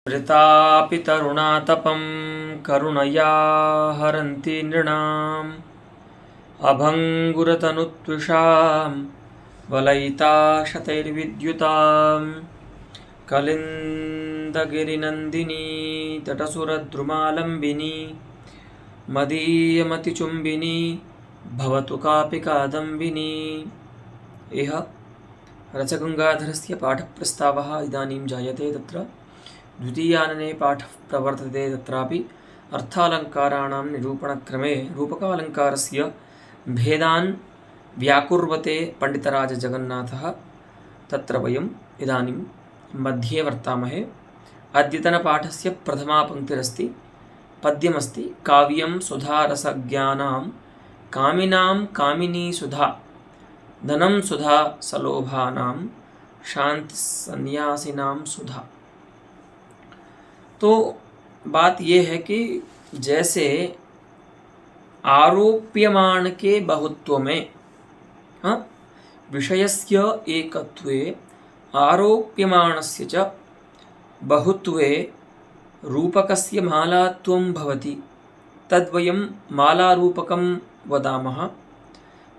ऋतापि तरुणातपं करुणया हरन्ति नृणाम् अभङ्गुरतनुत्विषां वलयिता शतैर्विद्युतां कलिन्दगिरिनन्दिनी तटसुरद्रुमालम्बिनी मदीयमतिचुम्बिनी भवतु कापि कादम्बिनी। इह रसगङ्गाधरस्य पाठप्रस्तावः इदानीं जायते। तत्र द्वितीयानने पाठः प्रवर्तते। तत्रापि अर्थालङ्काराणां निरूपणक्रमे रूपकालङ्कारस्य भेदान् व्याकुर्वते पण्डितराजजगन्नाथः। तत्र वयम् इदानीं मध्ये वर्तामहे। अद्यतनपाठस्य प्रथमा पङ्क्तिरस्ति, पद्यमस्ति। काव्यं सुधारसज्ञानां कामिनां कामिनी सुधा, धनं सुधा सलोभानां शान्तिसन्न्यासिनां सुधा। तो बात ये है कि जैसे आरोप्यमाण के बहुत्व में विषयस्य एकत्वे आरोप्यमाणस्य च बहुत्वे रूपकस्य मालात्वं भवति, तद्वयं मालारूपकं वदामः।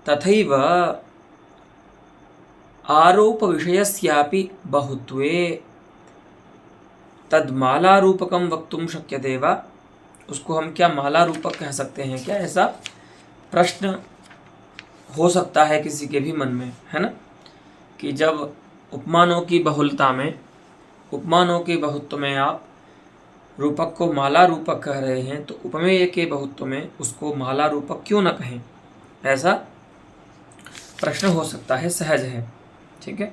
तथैव आरोपविषयस्यापि बहुत्वे तद्मालारूपकं वक्तुं शक्यते वा? उसको हम क्या मालारूपक कह सकते हैं क्या? ऐसा प्रश्न हो सकता है किसी के भी मन में, है ना, कि जब उपमानों की बहुलता में, उपमानों के बहुत्व में आप रूपक को माला रूपक कह रहे हैं, तो उपमेय के बहुत्व में उसको माला रूपक क्यों न कहें? ऐसा प्रश्न हो सकता है, सहज है। ठीक है,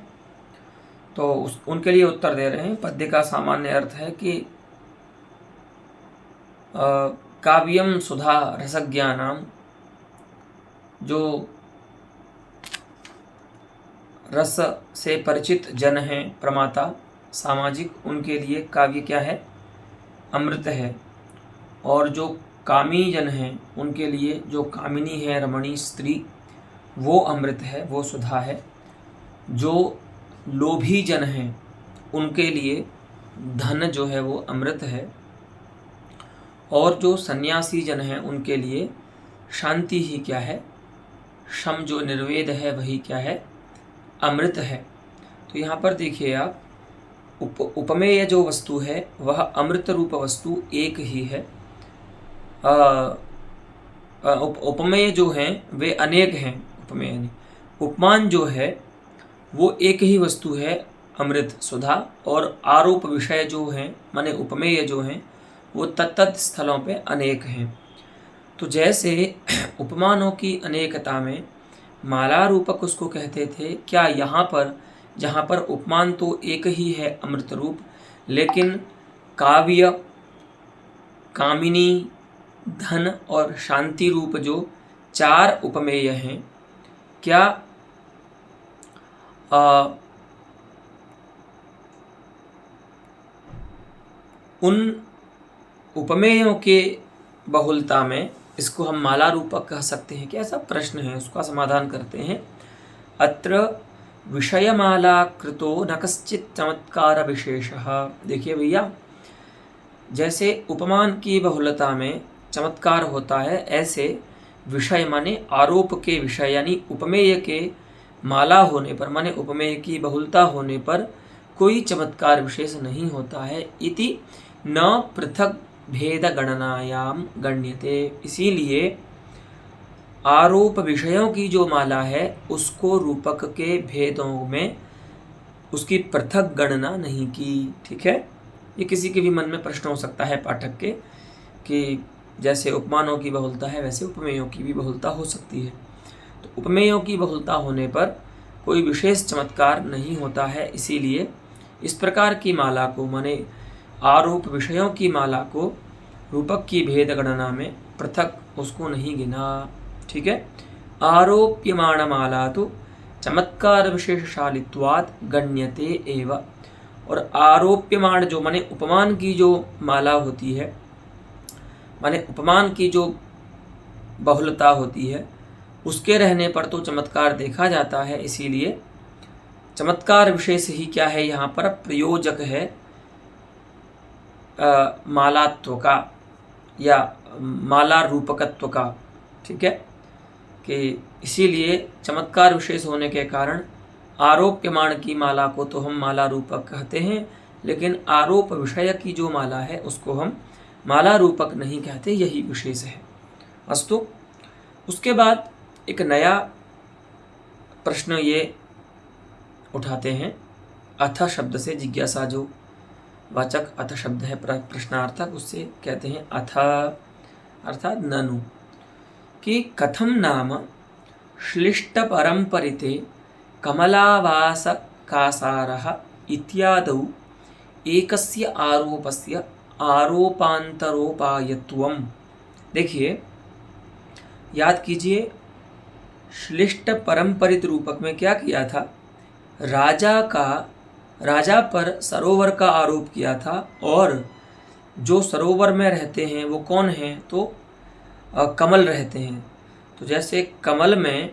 तो उनके लिए उत्तर दे रहे हैं। पद्य का सामान्य अर्थ है कि काव्यम सुधा रसज्ञानाम, जो रस से परिचित जन हैं, प्रमाता सामाजिक, उनके लिए काव्य क्या है? अमृत है। और जो कामी जन हैं, उनके लिए जो कामिनी है, रमणी स्त्री, वो अमृत है, वो सुधा है। जो लोभी जन हैं, उनके लिए धन जो है वो अमृत है। और जो सन्यासी जन हैं, उनके लिए शांति ही क्या है? शम जो निर्वेद है वही क्या है? अमृत है। तो यहाँ पर देखिए आप, उपमेय जो वस्तु है वह अमृत रूप वस्तु एक ही है। उपमेय जो हैं वे अनेक हैं, उपमेय नहीं। उपमान जो है वो एक ही वस्तु है, अमृत सुधा। और आरोप विषय जो हैं, माने उपमेय जो हैं, वो तत्त स्थलों पे अनेक हैं। तो जैसे उपमानों की अनेकता में माला रूपक उसको कहते थे, क्या यहाँ पर, जहाँ पर उपमान तो एक ही है अमृत रूप, लेकिन काव्य, कामिनी, धन और शांति रूप जो चार उपमेय हैं, क्या उन उपमेयों के बहुलता में इसको हम माला रूपक कह सकते हैं क्या? ऐसा प्रश्न है, उसका समाधान करते हैं। अत्र विषयमाला कृतो न कश्चित् चमत्कार विशेषः। देखिए भैया, जैसे उपमान की बहुलता में चमत्कार होता है, ऐसे विषय माने आरोप के विषय यानी उपमेय के माला होने पर, माने उपमेय की बहुलता होने पर कोई चमत्कार विशेष नहीं होता है। इति न पृथक भेद गणनायाम गण्यते। इसीलिए आरोप विषयों की जो माला है उसको रूपक के भेदों में उसकी पृथक गणना नहीं की। ठीक है, ये किसी के भी मन में प्रश्न हो सकता है पाठक के, कि जैसे उपमानों की बहुलता है वैसे उपमेयों की भी बहुलता हो सकती है। तो उपमेयों की बहुलता होने पर कोई विशेष चमत्कार नहीं होता है। इसीलिए इस प्रकार की माला को, माने आरोप विषयों की माला को रूपक की भेद गणना में पृथक उसको नहीं गिना। ठीक है, आरोप्यमाण माला तो चमत्कार विशेषशालित्वात् गण्यते एव। और आरोप्यमाण जो माने उपमान की जो माला होती है, माने उपमान की जो बहुलता होती है, उसके रहने पर तो चमत्कार देखा जाता है। इसीलिए चमत्कार विशेष ही क्या है यहाँ पर? प्रयोजक है। मालात्व का या माला रूपकत्व का, ठीक है, कि इसीलिए चमत्कार विशेष होने के कारण आरोप्यमाण की माला को तो हम माला रूपक कहते हैं, लेकिन आरोप विषय की जो माला है उसको हम माला रूपक नहीं कहते, यही विशेष है। अस्तु, उसके बाद एक नया प्रश्न ये उठाते हैं, अथ शब्द से, जिज्ञासा जो वाचक अथ शब्द है प्रश्नार्थक, उससे कहते हैं अथ अर्थात ननु, कि कथम नाम श्लिष्ट परंपरिते कमलावास कासारः इत्यादौ एकस्य आरोपस्य आरोपांतरोपायत्वम। देखिए, याद कीजिए, श्लिष्ट परंपरित रूपक में क्या किया था, राजा पर सरोवर का आरोप किया था, और जो सरोवर में रहते हैं वो कौन हैं, तो कमल रहते हैं। तो जैसे कमल में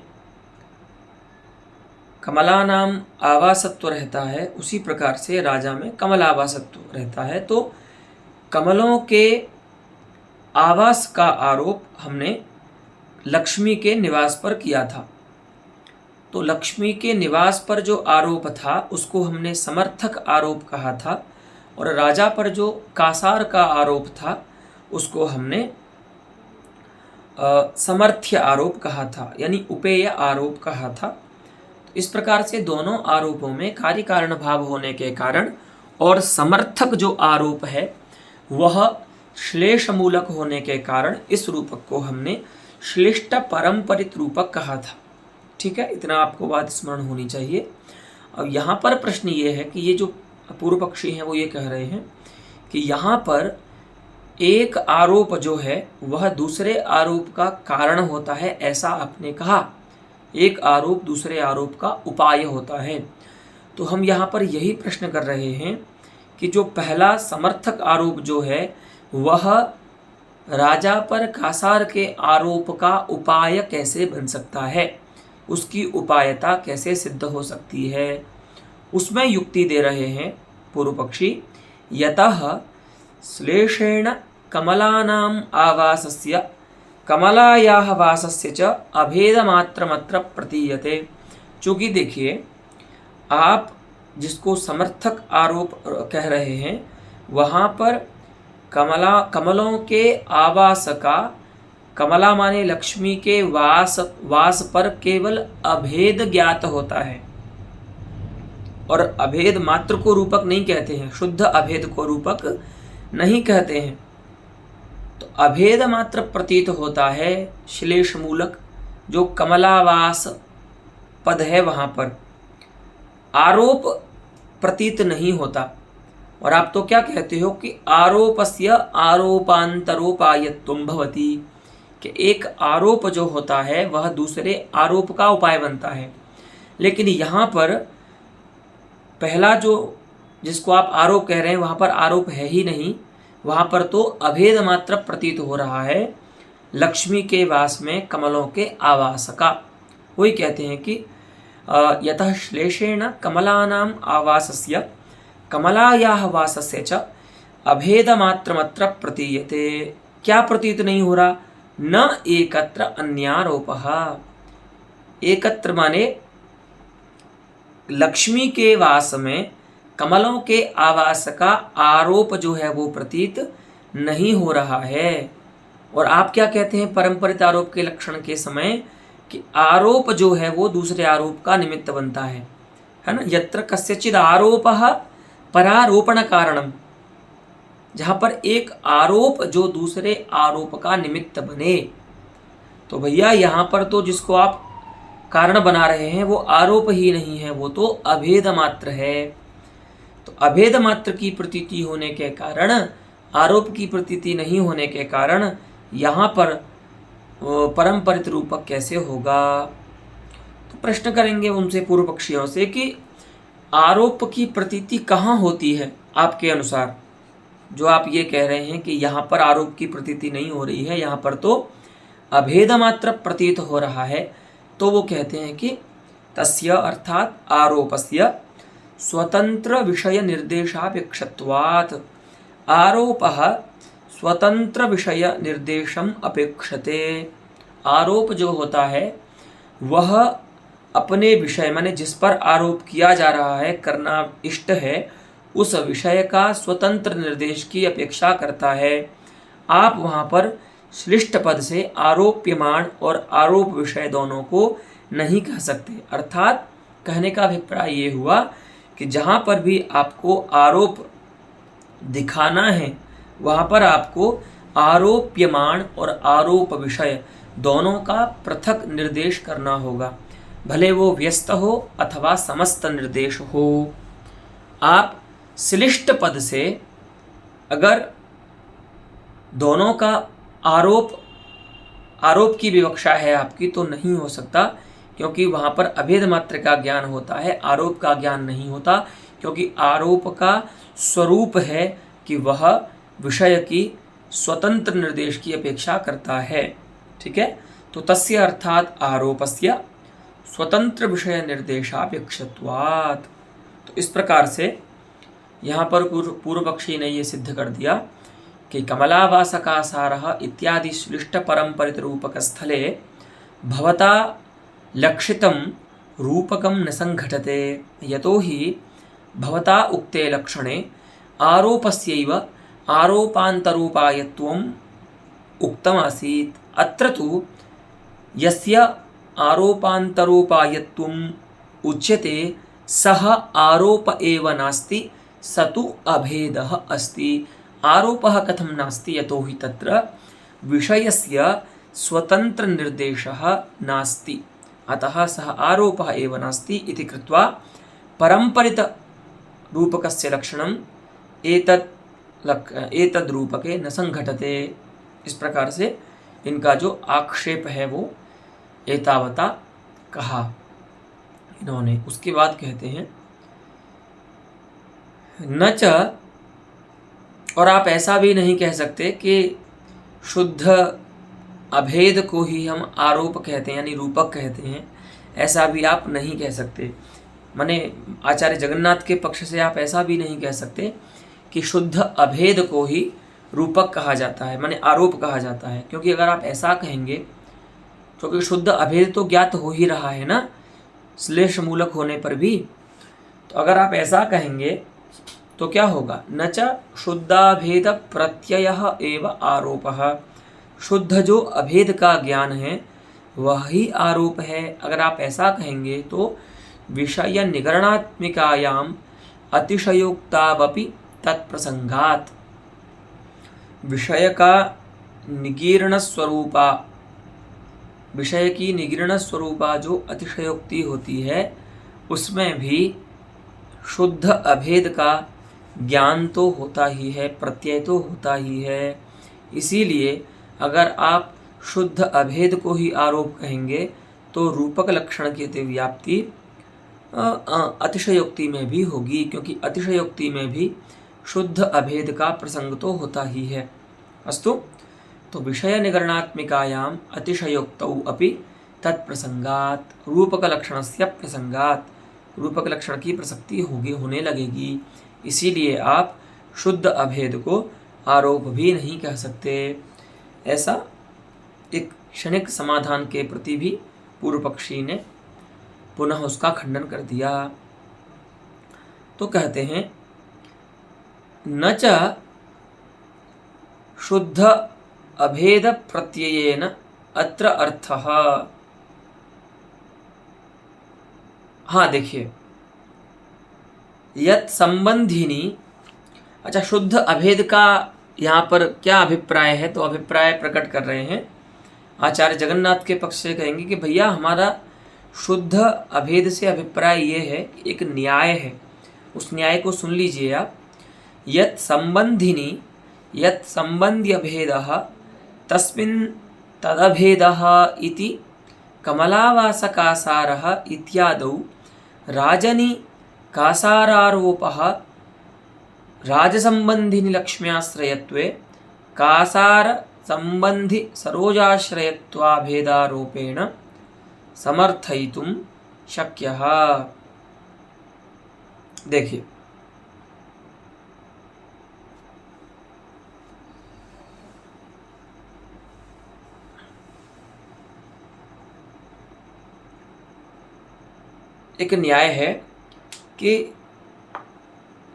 कमलानाम आवासत्व रहता है, उसी प्रकार से राजा में कमल आवासत्व रहता है। तो कमलों के आवास का आरोप हमने लक्ष्मी के निवास पर किया था। तो लक्ष्मी के निवास पर जो आरोप था उसको हमने समर्थक आरोप कहा था, और राजा पर जो कासार का आरोप था उसको हमने समर्थ्य आरोप कहा था, यानी उपेय आरोप कहा था। तो इस प्रकार से दोनों आरोपों में कार्य कारण भाव होने के कारण और समर्थक जो आरोप है वह श्लेष मूलक होने के कारण इस रूपक को हमने श्लिष्ट परंपरित रूपक कहा था। ठीक है, इतना आपको बात स्मरण होनी चाहिए। अब यहाँ पर प्रश्न ये है कि ये जो पूर्व पक्षी हैं वो ये कह रहे हैं कि यहाँ पर एक आरोप जो है वह दूसरे आरोप का कारण होता है, ऐसा आपने कहा। एक आरोप दूसरे आरोप का उपाय होता है। तो हम यहाँ पर यही प्रश्न कर रहे हैं कि जो पहला समर्थक आरोप जो है वह राजा पर कासार के आरोप का उपाय कैसे बन सकता है, उसकी उपायता कैसे सिद्ध हो सकती है, उसमें युक्ति दे रहे हैं पूर्व पक्षी। यतः श्लेषेण कमलानाम आवासस्य कमलायाः वासस्य च अभेदमात्रमत्र प्रतीयते। चूँकि देखिए, आप जिसको समर्थक आरोप कह रहे हैं वहाँ पर कमलों के आवास का, कमला माने लक्ष्मी के वास पर केवल अभेद ज्ञात होता है, और अभेद मात्र को रूपक नहीं कहते हैं, शुद्ध अभेद को रूपक नहीं कहते हैं। तो अभेद मात्र प्रतीत होता है श्लेष मूलक जो कमलावास पद है वहाँ पर, आरोप प्रतीत नहीं होता। और आप तो क्या कहते हो कि आरोपस्य आरोपांतरोपायत्वं भवति, कि एक आरोप जो होता है वह दूसरे आरोप का उपाय बनता है। लेकिन यहाँ पर पहला जो जिसको आप आरोप कह रहे हैं वहाँ पर आरोप है ही नहीं, वहाँ पर तो अभेद मात्र प्रतीत हो रहा है लक्ष्मी के वास में कमलों के आवास का। वही कहते हैं कि यतः श्लेषेण कमलानाम आवासस्य कमलायाः वासस्य च अभेदमात्रमत्र प्रतीयते। क्या प्रतीत नहीं हो रहा, न एकत्र अन्यारोपः। एकत्र माने लक्ष्मी के वास में कमलों के आवास का आरोप जो है वो प्रतीत नहीं हो रहा है। और आप क्या कहते हैं परंपरित आरोप के लक्षण के समय, कि आरोप जो है वो दूसरे आरोप का निमित्त बनता है ना। यत्र कस्यचिद आरोपः परारोपण कारणम, जहाँ पर एक आरोप जो दूसरे आरोप का निमित्त बने। तो भैया यहाँ पर तो जिसको आप कारण बना रहे हैं वो आरोप ही नहीं है, वो तो अभेद मात्र है। तो अभेद मात्र की प्रतीति होने के कारण, आरोप की प्रतीति नहीं होने के कारण यहाँ पर परंपरित रूपक कैसे होगा। तो प्रश्न करेंगे उनसे पूर्व पक्षियों से कि आरोप की प्रतीति कहाँ होती है आपके अनुसार। जो आप ये कह रहे हैं कि यहाँ पर आरोप की प्रतीति नहीं हो रही है, यहाँ पर तो अभेद मात्र प्रतीत हो रहा है, तो वो कहते हैं कि तस्य अर्थात आरोपस्य स्वतंत्र विषय निर्देशापेक्षत्वात्, आरोपः स्वतंत्र विषय निर्देशम अपेक्षते। आरोप जो होता है वह अपने विषय माने जिस पर आरोप किया जा रहा है, करना इष्ट है, उस विषय का स्वतंत्र निर्देश की अपेक्षा करता है। आप वहाँ पर श्लिष्ट पद से आरोप्यमाण और आरोप विषय दोनों को नहीं कह सकते। अर्थात कहने का अभिप्राय ये हुआ कि जहाँ पर भी आपको आरोप दिखाना है वहाँ पर आपको आरोप्यमाण और आरोप विषय दोनों का पृथक निर्देश करना होगा, भले वो व्यस्त हो अथवा समस्त निर्देश हो। आप श्लिष्ट पद से अगर दोनों का आरोप की विवक्षा है आपकी तो नहीं हो सकता, क्योंकि वहाँ पर अभेद मात्र का ज्ञान होता है, आरोप का ज्ञान नहीं होता, क्योंकि आरोप का स्वरूप है कि वह विषय की स्वतंत्र निर्देश की अपेक्षा करता है। ठीक है, तो तस्य अर्थात आरोपस्य स्वतंत्र विषय निर्देशापेक्षत्वात्। तो इस प्रकार से यहाँ पर पूर्व पक्षी ने ये सिद्ध कर दिया कि कमलावासकासारः इत्यादि श्लिष्ट परंपरित रूपक स्थले भवता लक्षितं रूपकं न संघटते, यतो हि भवता उक्ते लक्षणे आरोपस्यैव आरोपान्तरूपायत्वम् उक्तमासीत्। अत्र तु यस्य आरोपान्तरूपायत्वम् उच्यते सः आरोप एव नास्ति, स तु अभेदः अस्ति। आरोपः कथं नास्ति, यतो हि तत्र विषयस्य स्वतंत्र निर्देशः नास्ति, अतः सः आरोपः एव नास्ति इति कृत्वा परंपरित रूपकस्य लक्षणम् एतद् रूपके न संघटते। इस प्रकार से इनका जो आक्षेप है वो एतावता कहा इन्होंने। उसके बाद कहते हैं न च, और आप ऐसा भी नहीं कह सकते कि शुद्ध अभेद को ही हम आरोप कहते हैं यानी रूपक कहते हैं, ऐसा भी आप नहीं कह सकते। माने आचार्य जगन्नाथ के पक्ष से आप ऐसा भी नहीं कह सकते कि शुद्ध अभेद को ही रूपक कहा जाता है, माने आरोप कहा जाता है, क्योंकि अगर आप ऐसा कहेंगे, क्योंकि शुद्ध अभेद तो ज्ञात हो ही रहा है ना श्लेष मूलक होने पर भी, तो अगर आप ऐसा कहेंगे तो क्या होगा, न च शुद्धाभेद प्रत्ययः एव आरोपः। शुद्ध जो अभेद का ज्ञान है वही आरोप है। अगर आप ऐसा कहेंगे तो विषय निगरणात्मिकायाम अतिशयोक्तावपि तत्प्रसंगात, विषय का निगीर्ण स्वरूपा, विषय की निगीर्ण स्वरूपा जो अतिशयोक्ति होती है उसमें भी शुद्ध अभेद का ज्ञान तो होता ही है, प्रत्यय तो होता ही है। इसीलिए अगर आप शुद्ध अभेद को ही आरोप कहेंगे तो रूपक लक्षण की अतिव्याप्ति अतिशयोक्ति में भी होगी, क्योंकि अतिशयोक्ति में भी शुद्ध अभेद का प्रसंग तो होता ही है। अस्तु, तो विषय निगरणात्मिकायाम अतिशयोक्तौ अपि तत्प्रसंगात रूपक लक्षणस्य प्रसंगात, रूपक लक्षण की प्रसक्ति होने लगेगी। इसीलिए आप शुद्ध अभेद को आरोप भी नहीं कह सकते। ऐसा एक क्षणिक समाधान के प्रति भी पूर्व पक्षी ने पुनः उसका खंडन कर दिया। तो कहते हैं न च शुद्ध अभेद प्रत्ययेन अत्र अर्थः। हाँ देखिए, यत् संबंधिनी, अच्छा शुद्ध अभेद का यहाँ पर क्या अभिप्राय है, तो अभिप्राय प्रकट कर रहे हैं आचार्य जगन्नाथ के पक्ष से। कहेंगे कि भैया हमारा शुद्ध अभेद से अभिप्राय ये है, एक न्याय है, उस न्याय को सुन लीजिए आप। यत् संबंधिनी यत् संबंध्य भेदः तस्मिन् तदभेदः इति कमलावासकासारः इत्यादौ राजनी कासारारोपः राजसंबंधिनि लक्ष्म्याश्रयत्वे कासार संबंधि सरोजाश्रयत्वाभेदारोपेण समर्थयितुं शक्यः। देखिए, एक न्याय है कि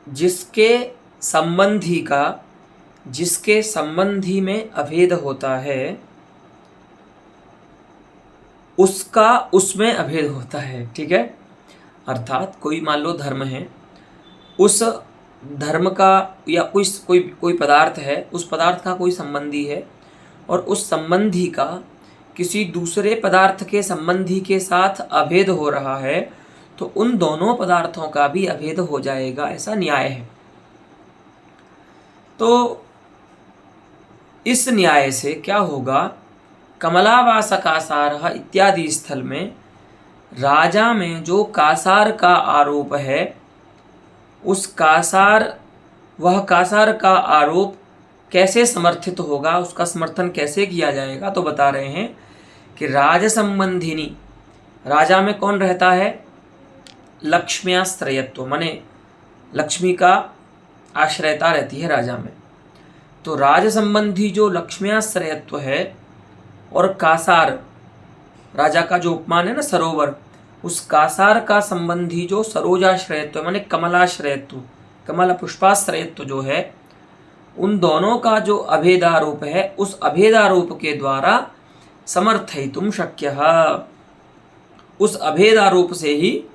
जिसके संबंधी में अभेद होता है उसका उसमें अभेद होता है। ठीक है, अर्थात कोई मान लो धर्म है, उस धर्म का या कोई पदार्थ है, उस पदार्थ का कोई संबंधी है और उस संबंधी का किसी दूसरे पदार्थ के संबंधी के साथ अभेद हो रहा है, तो उन दोनों पदार्थों का भी अभेद हो जाएगा, ऐसा न्याय है। तो इस न्याय से क्या होगा, कमलावास कासारः इत्यादि स्थल में राजा में जो कासार का आरोप है, वह कासार का आरोप कैसे समर्थित होगा, उसका समर्थन कैसे किया जाएगा, तो बता रहे हैं कि राज संबंधिनी, राजा में कौन रहता है, लक्ष्म्याश्रयत्व, माने लक्ष्मी का आश्रयता रहती है राजा में। तो राज संबंधी जो लक्ष्म्याश्रयत्व है और कासार, राजा का जो उपमान है ना सरोवर, उस कासार का संबंधी जो सरोजाश्रयत्व माने कमलाश्रयत्व, कमल पुष्पाश्रयत्व जो है, उन दोनों का जो अभेदारोप है, उस अभेदारोप के द्वारा समर्थयितुं शक्यः, उस अभेदारोप से ही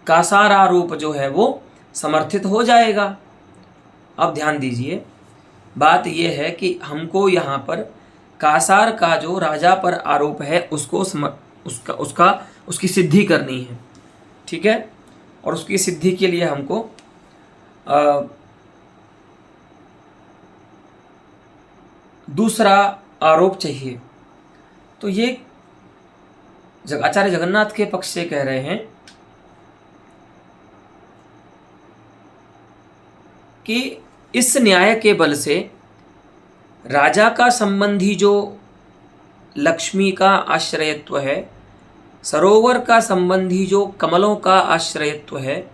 कासारारोप जो है वो समर्थित हो जाएगा। अब ध्यान दीजिए, बात यह है कि हमको यहाँ पर कासार का जो राजा पर आरोप है उसकी सिद्धि करनी है। ठीक है, और उसकी सिद्धि के लिए हमको दूसरा आरोप चाहिए। तो ये आचार्य जगन्नाथ के पक्ष से कह रहे हैं कि इस न्याय के बल से राजा का संबंधी जो लक्ष्मी का आश्रयत्व है, सरोवर का संबंधी जो कमलों का आश्रयत्व है,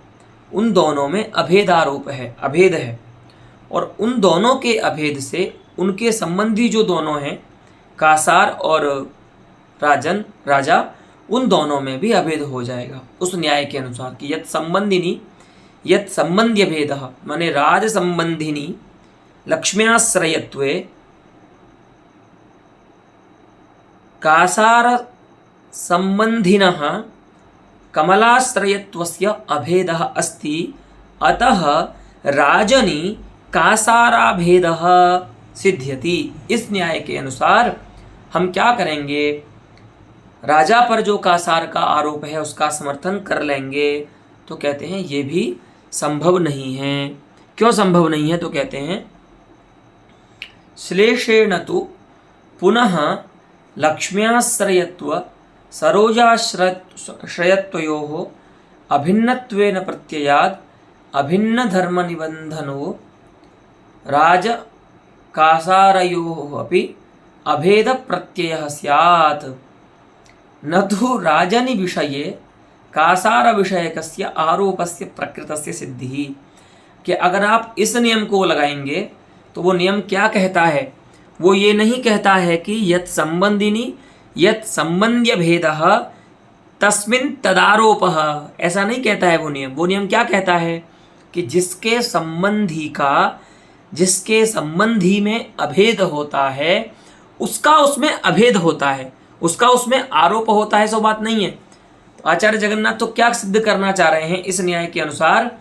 उन दोनों में अभेद है, और उन दोनों के अभेद से उनके संबंधी जो दोनों हैं, कासार और राजा, उन दोनों में भी अभेद हो जाएगा उस न्याय के अनुसार कि यत् संबंध्य भेदः माने राज संबंधिनी लक्ष्म्याश्रयत्वे कासार संबंधिनः कमलाश्रयत्वस्य अभेदः अस्ति, अतः राजनी कासाराभेदः सिद्ध्यति। इस न्याय के अनुसार हम क्या करेंगे, राजा पर जो कासार का आरोप है उसका समर्थन कर लेंगे। तो कहते हैं ये भी संभव नहीं है। क्यों संभव नहीं है, तो कहते हैं श्लेषेण तु पुनः लक्ष्म्याश्रयत्व सरोजाश्रयत्वयोः अभिन्नत्वेन प्रत्ययाद अभिन्न धर्म निबंधनो राजकासारयोः अपि अभेद प्रत्ययः स्यात्, न तु राजनि विषये कासार विषयकस्य आरोपस्य प्रकृतस्य सिद्धिः। कि अगर आप इस नियम को लगाएंगे तो वो नियम क्या कहता है, वो ये नहीं कहता है कि यत् संबंध्य भेदः तस्मिन् तदारोपः, ऐसा नहीं कहता है वो नियम क्या कहता है कि जिसके संबंधी में अभेद होता है उसका उसमें अभेद होता है, उसका उसमें आरोप होता है, सो बात नहीं है। तो आचार्य जगन्नाथ तो क्या सिद्ध करना चाह रहे हैं इस न्याय के अनुसार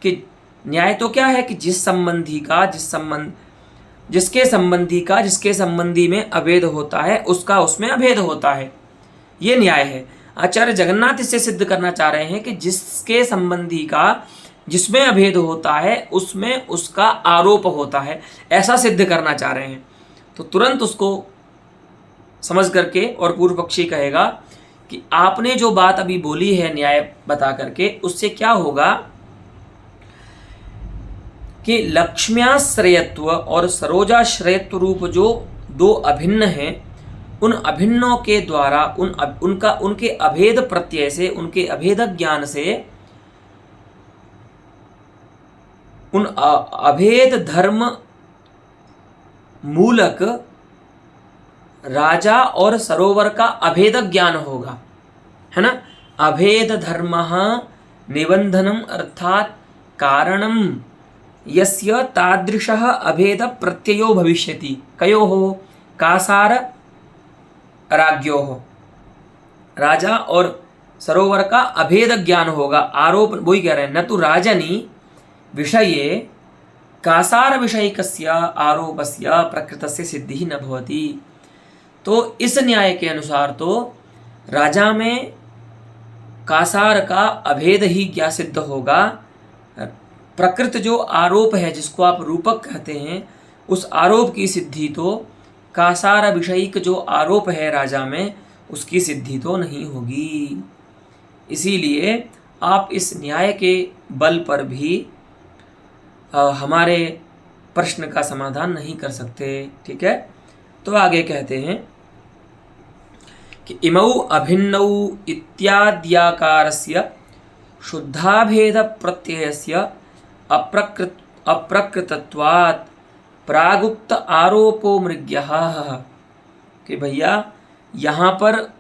कि न्याय तो क्या है कि जिसके संबंधी में अभेद होता है उसका उसमें अभेद होता है, ये न्याय है। आचार्य जगन्नाथ इससे सिद्ध करना चाह रहे हैं कि जिसके संबंधी का जिसमें अभेद होता है उसमें उसका आरोप होता है, ऐसा सिद्ध करना चाह रहे हैं। तो तुरंत उसको समझ करके और पूर्व पक्षी कहेगा कि आपने जो बात अभी बोली है न्याय बता करके, उससे क्या होगा कि लक्ष्म्याश्रयत्व और सरोजाश्रयत्व रूप जो दो अभिन्न हैं, उन अभिन्नों के द्वारा उनके अभेद प्रत्यय से, उनके अभेद ज्ञान से, उन अभेद धर्म मूलक राजा और सरोवर का अभेद ज्ञान होगा, है ना। अभेद धर्मः निबंधनम अर्थात कारणम यस्य तादृशः अभेद प्रत्ययो भविष्यति कयोः कासार राज्ञोः राजा और सरोवर का अभेद ज्ञान होगा। आरोप वही कह रहे हैं, न तो राजनी विषये कासार विषयिकस्य आरोपस्य प्रकृतस्य सिद्धि न भवति। तो इस न्याय के अनुसार तो राजा में कासार का अभेद ही क्या सिद्ध होगा। प्रकृत जो आरोप है जिसको आप रूपक कहते हैं, उस आरोप की सिद्धि तो कासार विषयिक जो आरोप है राजा में, उसकी सिद्धि तो नहीं होगी। इसीलिए आप इस न्याय के बल पर भी हमारे प्रश्न का समाधान नहीं कर सकते। ठीक है, तो आगे कहते हैं कि इमौ अभिन्नौ इत्याद्याकारस्य शुद्धाभेद प्रत्ययस्य अप्रकृतत्वात् प्रागुक्त आरोपो मृग्यः। कि भैया यहाँ पर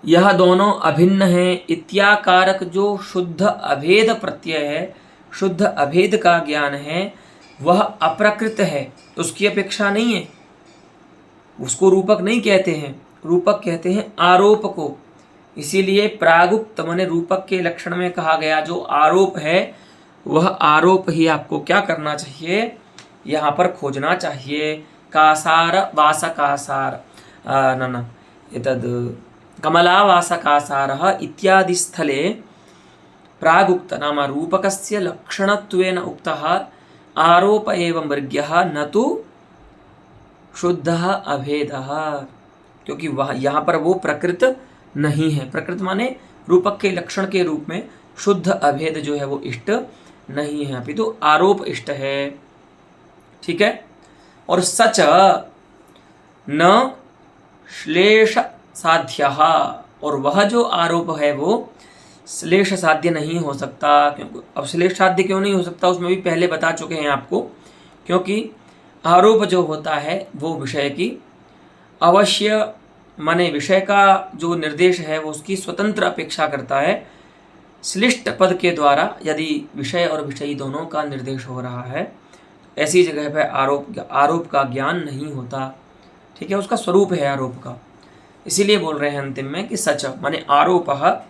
यह दोनों अभिन्न हैं। इत्याकारक जो शुद्ध अभेद प्रत्यय है, शुद्ध अभेद का ज्ञान है, वह अप्रकृत है, उसकी अपेक्षा नहीं है। उसको रूपक नहीं कहते हैं, रूपक कहते हैं आरोप को। इसीलिए प्रागुक्त माने रूपक के लक्षण में कहा गया जो आरोप है, वह आरोप ही आपको क्या करना चाहिए, यहाँ पर खोजना चाहिए। कासार वासकासार न एतद् कमलावासकासारः इत्यादि स्थले प्रागुक्त नाम रूपकस्य लक्षणत्वेन उक्तः आरोप एव मृग्यः न तु शुद्धः अभेदः। क्योंकि वह यहाँ पर वो प्रकृत नहीं है। प्रकृत माने रूपक के लक्षण के रूप में शुद्ध अभेद जो है वो इष्ट नहीं है, अपितु तो आरोप इष्ट है। ठीक है, और सच न श्लेष साध्य, और वह जो आरोप है वो श्लेष साध्य नहीं हो सकता। क्योंकि अब श्लेष साध्य क्यों नहीं हो सकता, उसमें भी पहले बता चुके हैं आपको। क्योंकि आरोप जो होता है वो विषय की अवश्य माने विषय का जो निर्देश है वो उसकी स्वतंत्र अपेक्षा करता है। श्लिष्ट पद के द्वारा यदि विषय और विषयी दोनों का निर्देश हो रहा है, ऐसी जगह पर आरोप का ज्ञान नहीं होता। ठीक है, उसका स्वरूप है आरोप का। इसीलिए बोल रहे हैं अंतिम में कि सच माने आरोपः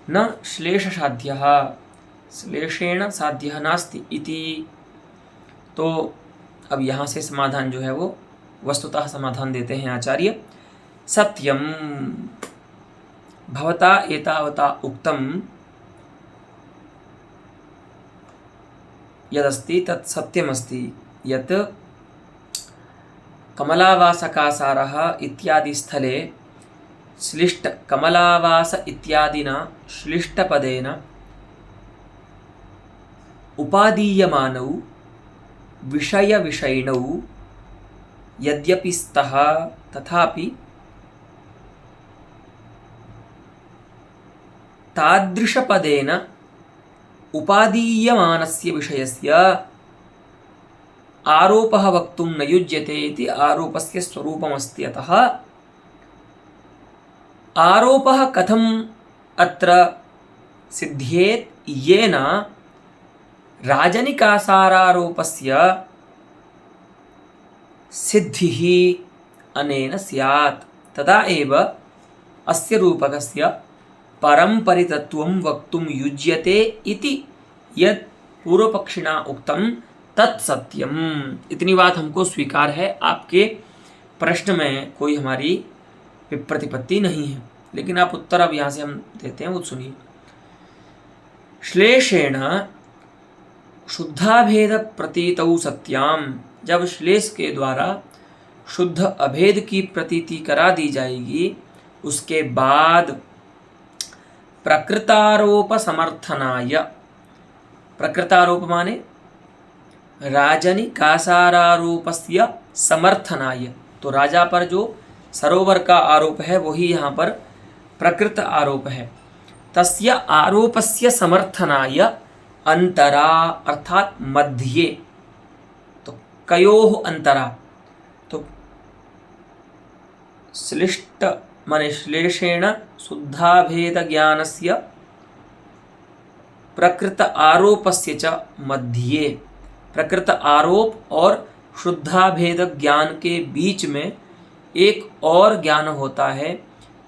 न श्लेष साध्य, श्लेषेण साध्य नास्ति इति। तो अब यहाँ से समाधान जो है वो वस्तुतः समाधान देते हैं आचार्य। सत्यम भवता एतावता उक्तम यदस्ति तत् सत्यमस्ति यत् कमलावासकासारः इत्यादि स्थले श्लिष्ट कमलावास इत्यादिना श्लिष्टपदेन उपादीयमानौ विषय विषयिणौ यद्यपि स्तः तथापि तादृशपदेन उपादीयमानस्य विषयस्य आरोपः वक्तुं न युज्यते इति आरोपस्य स्वरूपमस्ति। अतः आरोपः कथम अत्र सिद्ध्येत् येन राजनिकासारारोपस्य सिद्धिः अनेन स्यात् तदा एव अस्य रूपकस्य परम्परितत्वं वक्तुं युज्यते इति यत् पूर्वपक्षिणा उक्तं तत्सत्यम। इतनी बात हमको स्वीकार है। आपके प्रश्न में कोई हमारी विप्रतिपत्ति नहीं है, लेकिन आप उत्तर अब यहाँ से हम देते हैं, वो सुनिए। श्लेषेण शुद्धाभेद प्रतीतौ सत्याम, जब श्लेष के द्वारा शुद्ध अभेद की प्रतीति करा दी जाएगी, उसके बाद प्रकृतारोप समर्थनाय, प्रकृतारोप माने राजनिकासारारोपस्य समर्थनाय, तो राजा पर जो सरोवर का आरोप है वही यहाँ पर प्रकृत आरोप है। तस्य आरोपस्य समर्थनाय अंतरा अर्थात मध्य, तो कयोः अंतरा, तो श्लिष्ट मनिश्लेषेण शुद्धाभेदज्ञानस्य प्रकृत आरोपस्य च मध्ये, प्रकृत आरोप और शुद्धाभेद ज्ञान के बीच में एक और ज्ञान होता है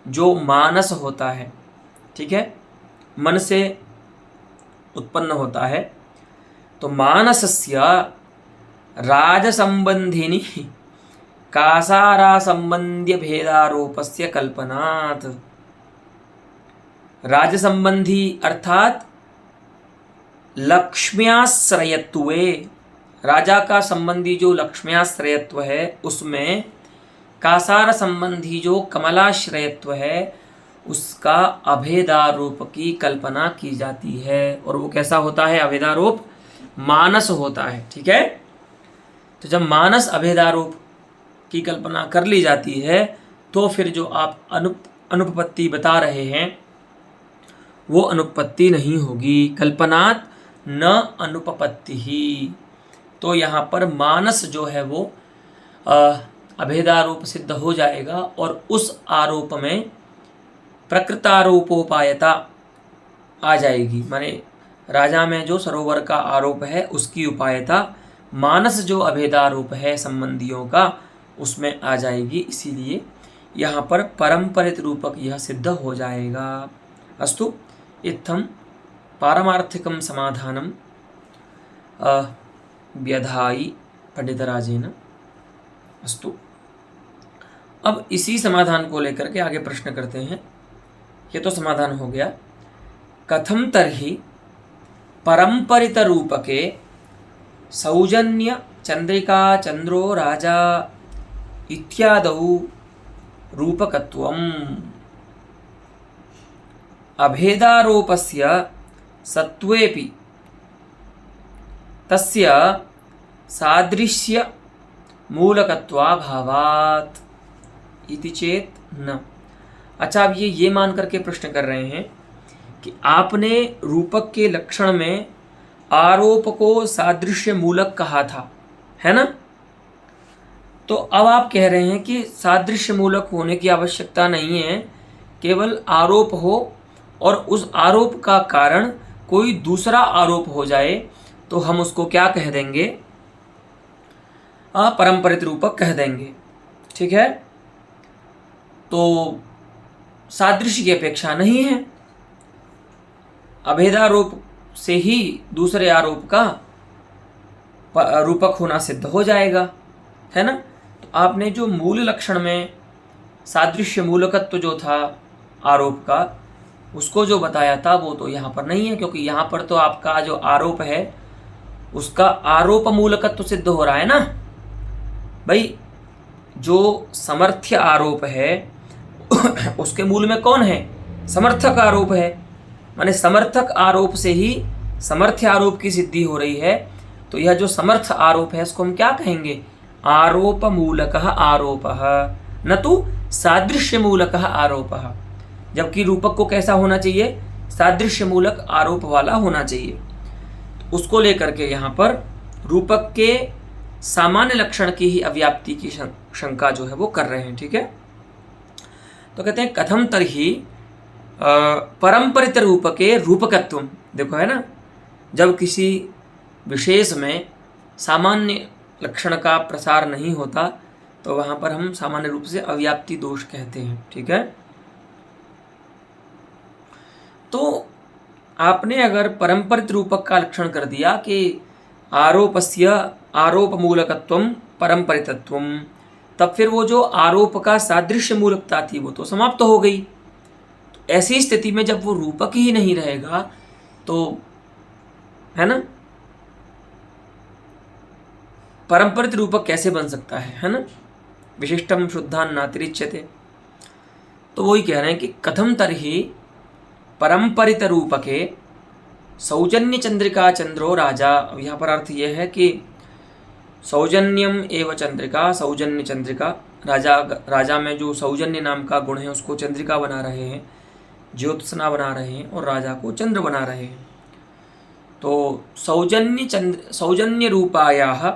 जो मानस होता है। ठीक है, मन से उत्पन्न होता है। तो मानसस्य राजसंबंधिनी कासारा संबंध्य भेदारोपस्य कल्पनात्। राजसंबंधी अर्थात लक्ष्म्याश्रयत्वे, राजा का संबंधी जो लक्ष्म्याश्रयत्व है उसमें कासार संबंधी जो कमलाश्रयत्व है उसका अभेदारोप की कल्पना की जाती है। और वो कैसा होता है? अभेदारोप मानस होता है। ठीक है, तो जब मानस अभेदारोप की कल्पना कर ली जाती है तो फिर जो आप अनुपपत्ति बता रहे हैं वो अनुपपत्ति नहीं होगी। कल्पनात् न अनुपपत्ति ही। तो यहाँ पर मानस जो है वो अभेदारोप सिद्ध हो जाएगा और उस आरोप में प्रकृतारोपोपायता आ जाएगी। माने राजा में जो सरोवर का आरोप है उसकी उपायता मानस जो अभेदारोप है संबंधियों का उसमें आ जाएगी। इसीलिए यहाँ पर परंपरित रूपक यह सिद्ध हो जाएगा। अस्तु, इत्थं पारमार्थिकं समाधानं व्यधायि पंडितराजेन। अस्तु, अब इसी समाधान को लेकर के आगे प्रश्न करते हैं। ये तो समाधान हो गया। कथम तर्हि परंपरित रूपके सौजन्य चंद्रिका चंद्रो राजा इत्यादौ रूपकत्वम् अभेदारोपस्य सत्वेपि तस्य सादृश्य मूलकत्वाभावात् इति चेत न। अच्छा, अब ये मान करके प्रश्न कर रहे हैं कि आपने रूपक के लक्षण में आरोप को सादृश्य मूलक कहा था, है ना? तो अब आप कह रहे हैं कि सादृश्य मूलक होने की आवश्यकता नहीं है, केवल आरोप हो और उस आरोप का कारण कोई दूसरा आरोप हो जाए तो हम उसको क्या कह देंगे? परंपरित रूपक कह देंगे। ठीक है, तो सादृश्य की अपेक्षा नहीं है, अभेदारोप से ही दूसरे आरोप का रूपक होना सिद्ध हो जाएगा, है ना? तो आपने जो मूल लक्षण में सादृश्य मूलकत्व जो था आरोप का उसको जो बताया था वो तो यहाँ पर नहीं है, क्योंकि यहाँ पर तो आपका जो आरोप है उसका आरोप मूलकत्व सिद्ध हो रहा है ना भाई। जो समर्थ्य आरोप है उसके मूल में कौन है? समर्थक आरोप है। माने समर्थक आरोप से ही समर्थ्य आरोप की सिद्धि हो रही है। तो यह जो समर्थ आरोप है इसको हम क्या कहेंगे? आरोप मूलकः आरोपः, न तो सादृश्य मूलकः आरोपः। जबकि रूपक को कैसा होना चाहिए? सादृश्य मूलक आरोप वाला होना चाहिए। तो उसको लेकर के यहाँ पर रूपक के सामान्य लक्षण की ही अव्याप्ति की शंका जो है वो कर रहे हैं। ठीक है, तो कहते हैं कथम तर्हि परंपरित रूपके रूपकत्वम। देखो है ना, जब किसी विशेष में सामान्य लक्षण का प्रसार नहीं होता तो वहाँ पर हम सामान्य रूप से अव्याप्ति दोष कहते हैं। ठीक है, तो आपने अगर परंपरित रूपक का लक्षण कर दिया कि आरोपस्य आरोप मूलकत्वम परंपरितत्वम, तब फिर वो जो आरोप का सादृश्य मूलकता थी वो तो समाप्त हो गई। तो ऐसी स्थिति में जब वो रूपक ही नहीं रहेगा तो, है ना, परंपरित रूपक कैसे बन सकता है ना? विशिष्टम शुद्धान नातिरिच्यते। तो वही कह रहे हैं कि कथम तरहि परंपरित रूपके सौजन्य चंद्रिका चंद्रो राजा। यहाँ पर अर्थ यह है कि सौजन्यम एवं चंद्रिका, सौजन्य चंद्रिका, राजा में जो सौजन्य नाम का गुण है उसको चंद्रिका बना रहे हैं, ज्योत्सना बना रहे हैं और राजा को चंद्र बना रहे हैं। तो सौजन्य रूपायाः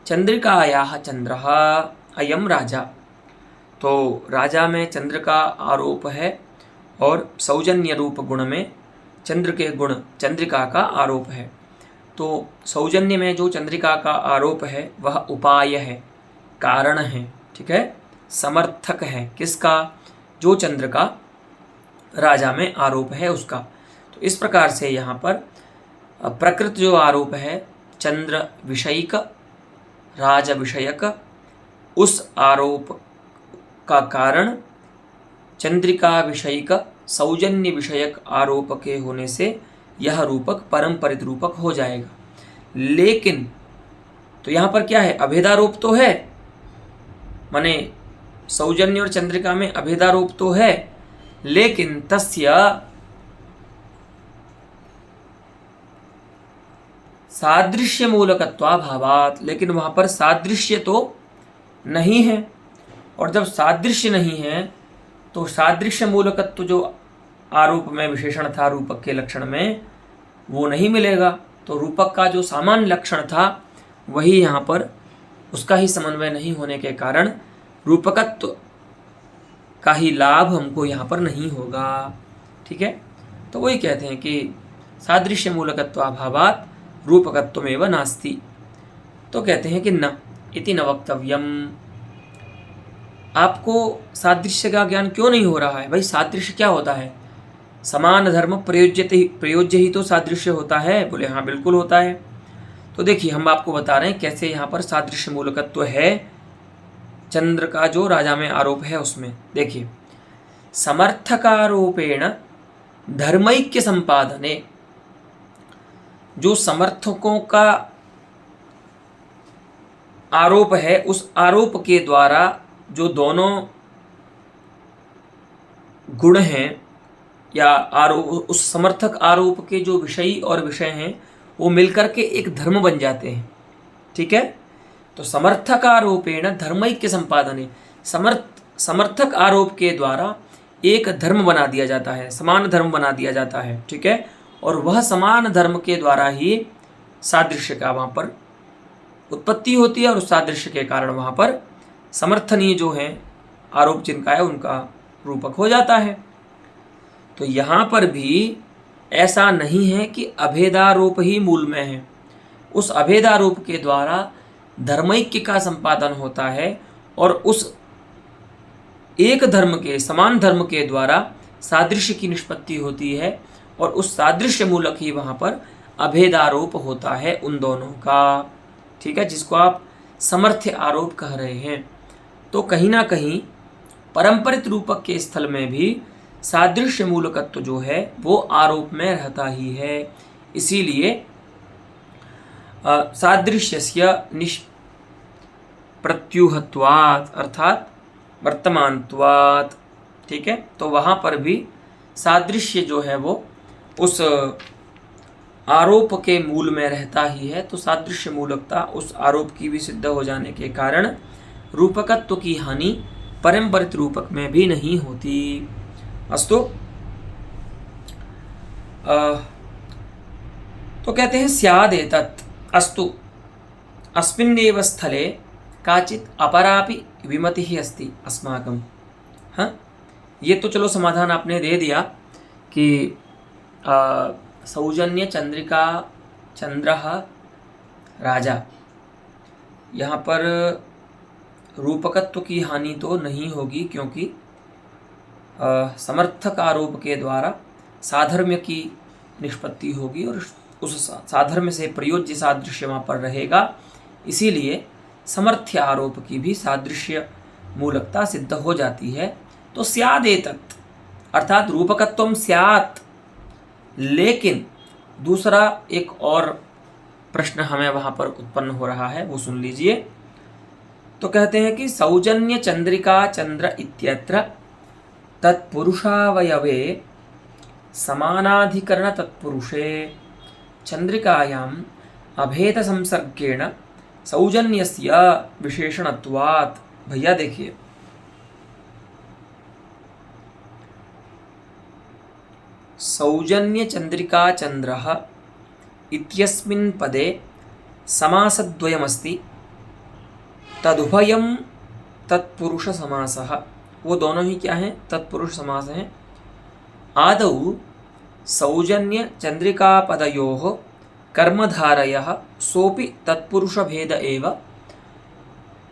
चंद्रिकायाः चंद्रः अयम राजा। तो राजा में चंद्र का आरोप है और सौजन्य रूप गुण में चंद्र के गुण चंद्रिका का आरोप है। तो सौजन्य में जो चंद्रिका का आरोप है वह उपाय है, कारण है, ठीक है, समर्थक है। किसका? जो चंद्र का राजा में आरोप है उसका। तो इस प्रकार से यहाँ पर प्रकृत जो आरोप है चंद्र विषयिक राज विषयक, उस आरोप का कारण चंद्रिका विषयिक सौजन्य विषयक आरोप के होने से यह रूपक परम्परित रूपक हो जाएगा। लेकिन तो यहाँ पर क्या है? अभेदारोप तो है, माने सौजन्य और चंद्रिका में अभेदारोप तो है, लेकिन तस्य सादृश्य मूलकत्वाभावात्, लेकिन वहां पर सादृश्य तो नहीं है। और जब सादृश्य नहीं है तो सादृश्य मूलकत्व जो आरोप में विशेषण था रूपक के लक्षण में वो नहीं मिलेगा। तो रूपक का जो सामान्य लक्षण था वही यहाँ पर उसका ही समन्वय नहीं होने के कारण रूपकत्व का ही लाभ हमको यहाँ पर नहीं होगा। ठीक है, तो वही कहते हैं कि सादृश्य मूलकत्वाभावात् रूपकत्वमेव नास्ति। तो कहते हैं कि न इति न वक्तव्यम। आपको सादृश्य का ज्ञान क्यों नहीं हो रहा है? भाई सादृश्य क्या होता है? समान धर्म प्रयोज्य ही तो सादृश्य होता है। बोले हाँ बिल्कुल होता है। तो देखिए हम आपको बता रहे हैं कैसे यहाँ पर सादृश्य मूलकत्व है चंद्र का जो राजा में आरोप है उसमें। देखिए समर्थकारोपेण धर्मैक्य संपादने, जो समर्थकों का आरोप है उस आरोप के द्वारा जो दोनों गुण हैं या आरोप, उस समर्थक आरोप के जो विषयी और विषय हैं वो मिलकर के एक धर्म बन जाते हैं। ठीक है, तो समर्थक आरोपेण धर्मैक्य संपादने, समर्थक आरोप के द्वारा एक धर्म बना दिया जाता है, समान धर्म बना दिया जाता है। ठीक है, और वह समान धर्म के द्वारा ही सादृश्य का वहाँ पर उत्पत्ति होती है और उस सादृश्य के कारण वहाँ पर समर्थनीय जो है आरोप जिनका है उनका रूपक हो जाता है। तो यहाँ पर भी ऐसा नहीं है कि अभेदारोप ही मूल में है। उस अभेदारोप के द्वारा धर्मैक्य का संपादन होता है और उस एक धर्म के समान धर्म के द्वारा सादृश्य की निष्पत्ति होती है और उस सादृश्य मूलक ही वहाँ पर अभेदारोप होता है उन दोनों का। ठीक है, जिसको आप समर्थ्य आरोप कह रहे हैं। तो कहीं ना कहीं परंपरित रूपक के स्थल में भी सादृश्य मूलकत्व जो है वो आरोप में रहता ही है। इसीलिए सादृश्यस्य निष्प्रत्यूहत्वात् अर्थात वर्तमानत्वात्। ठीक है, तो वहाँ पर भी सादृश्य जो है वो उस आरोप के मूल में रहता ही है। तो सादृश्य मूलकता उस आरोप की भी सिद्ध हो जाने के कारण रूपकत्व की हानि परंपरित रूपक में भी नहीं होती। अस्तु, तो कहते हैं स्यादेतत् अस्तु अस्मिन्नेव स्थले काचित् अपरापि विमतिः अस्ति अस्माकं। हाँ, ये तो चलो समाधान आपने दे दिया कि सौजन्य चंद्रिका चंद्रः राजा, यहाँ पर रूपकत्व की हानि तो नहीं होगी क्योंकि समर्थक आरोप के द्वारा साधर्म्य की निष्पत्ति होगी और उस साधर्म्य से प्रयोज्य सादृश्य वहाँ पर रहेगा। इसीलिए समर्थ्य आरोप की भी सादृश्य मूलकता सिद्ध हो जाती है। तो स्यादेतत् अर्थात रूपकत्वम स्यात्। लेकिन दूसरा एक और प्रश्न हमें वहाँ पर उत्पन्न हो रहा है, वो सुन लीजिए। तो कहते हैं कि सौजन्य चंद्रिका चंद्र इत्यत्र तत्पुरुषावयवे समानाधिकरण तत्पुरुषे चंद्रिकायाम् अभेद संसर्गेण सौजन्यस्य विशेषणत्वात्। भैया देखिए, सौजन्य चंद्रिका चंद्रः इत्यस्मिन् पदे समासद्वयमस्ति, तदुभयं तत्पुरुष समासः। वो दोनों ही क्या हैं? तत्पुरुष समास हैं। आदौ सौजन्य चंद्रिकापदयोः कर्मधारयः सोपि तत्पुरुषभेद एव।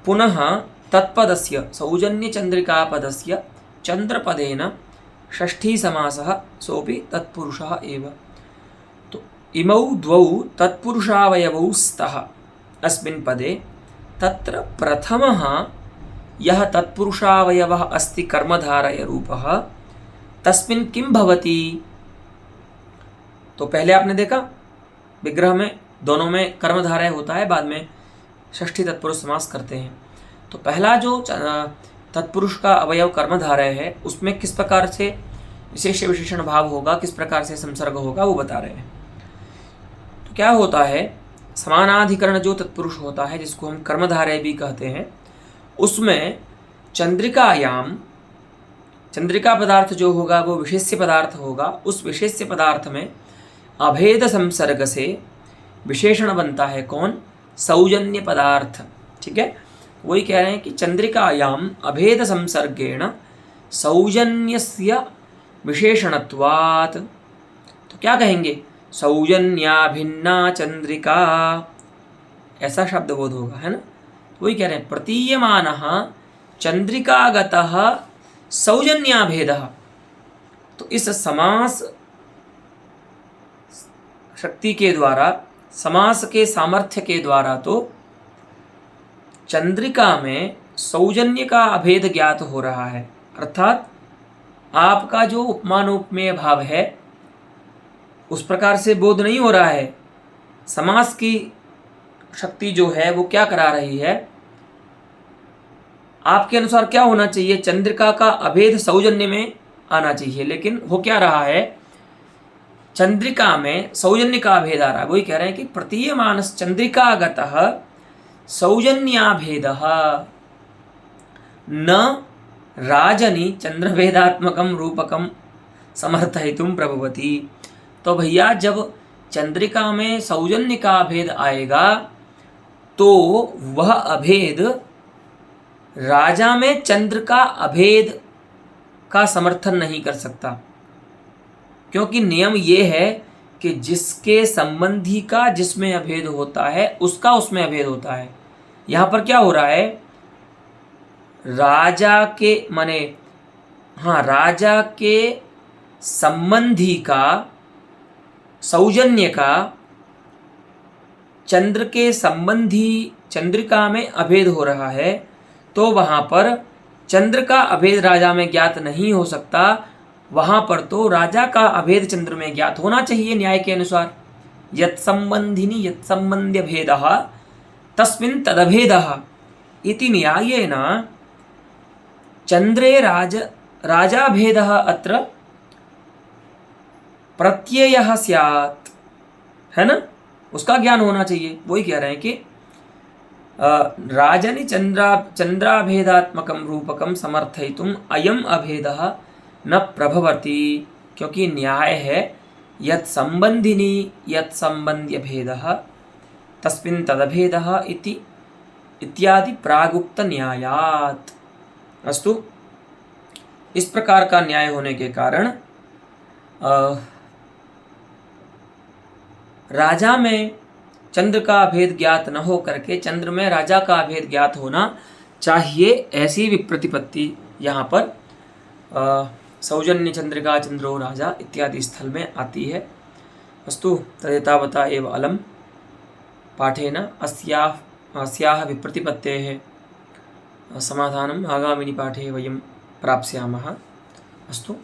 पुनः तत्पदस्य सौजन्यचंद्रिकापदस्य चंद्रपदेन षष्ठी समासः सोपि तत्पुरुषः एव। तो इमौ द्वौ तत्पुरुषावयवौ स्तः अस्मिन् पदे। तत्र प्रथमः यः तत्पुरुषावयवः अस्ति कर्मधारय रूपः, तस्मिन् किं भवति? तो पहले आपने देखा विग्रह में दोनों में कर्मधारय होता है, बाद में षष्ठी तत्पुरुष समास करते हैं। तो पहला जो तत्पुरुष का अवयव कर्मधारय है, उसमें किस प्रकार से विशेष विशेषण भाव होगा, किस प्रकार से संसर्ग होगा, वो बता रहे हैं। तो क्या होता है, समानाधिकरण जो तत्पुरुष होता है, जिसको हम कर्मधारय भी कहते हैं, उसमें चंद्रिकायाम, चंद्रिका पदार्थ जो होगा वो विशेष्य पदार्थ होगा। उस विशेष्य पदार्थ में अभेद संसर्ग से विशेषण बनता है कौन? सौजन्य पदार्थ। ठीक है, वही कह रहे हैं कि चंद्रिकायाम अभेद संसर्गेण सौजन्यस्य विशेषणत्वात्। तो क्या कहेंगे? सौजन्याभिन्ना चंद्रिका, ऐसा शब्द बोध होगा, है ना। वही कह रहे हैं प्रतीयमानः चंद्रिकागतः सौजन्याभेदः। तो इस समास शक्ति के द्वारा, समास के सामर्थ्य के द्वारा तो चंद्रिका में सौजन्य का अभेद ज्ञात हो रहा है। अर्थात आपका जो उपमानोपमेय भाव है उस प्रकार से बोध नहीं हो रहा है। समास की शक्ति जो है वो क्या करा रही है? आपके अनुसार क्या होना चाहिए? चंद्रिका का अभेद सौजन्य में आना चाहिए, लेकिन हो क्या रहा है? चंद्रिका में सौजन्य का अभेद आ रहा है। वही कह रहे हैं कि प्रतीयमानस् चंद्रिकागतः सौजन्याभेदः न राजनि चंद्रभेदात्मकं रूपकं समर्थयितुं प्रभवति। तो भैया जब चंद्रिका में सौजन्य का अभेद आएगा तो वह अभेद राजा में चंद्र का अभेद का समर्थन नहीं कर सकता, क्योंकि नियम ये है कि जिसके संबंधी का जिसमें अभेद होता है उसका उसमें अभेद होता है। यहाँ पर क्या हो रहा है? राजा के माने, हाँ, राजा के संबंधी का, सौजन्य का चंद्र के संबंधी चंद्रिका में अभेद हो रहा है, तो वहाँ पर चंद्र का अभेद राजा में ज्ञात नहीं हो सकता। वहाँ पर तो राजा का अभेद चंद्र में ज्ञात होना चाहिए न्याय के अनुसार। यत् संबंधिनी यत् संबंध्य भेदः तस्मिन् तदभेदः इति न्यायेन चंद्रे राजाभेदः अत्र प्रत्ययः स्यात्, है ना, उसका ज्ञान होना चाहिए। वही कह रहे हैं कि राजनि चंद्राभेदात्मकं रूपकं समर्थयितुम् अयम् अभेदः न प्रभवति, क्योंकि न्याय है यत् संबंधिनी यत् संबंध्य भेदः तस्मिन् तदभेदः इति इत्यादि प्रागुक्त न्यायात्। अस्तु, इस प्रकार का न्याय होने के कारण राजा में चंद्र का अभेद ज्ञात न हो करके चंद्र में राजा का अभेद ज्ञात होना चाहिए, ऐसी विप्रतिपत्ति यहाँ पर सौजन्य चंद्रिका चंद्रो राजा इत्यादि स्थल में आती है। अस्तु, तदेतावता एव अलम पाठेन अस्याः विप्रतिपत्तेः समाधानम् आगामिनि पाठे वयं प्राप्स्यामः। अस्तु।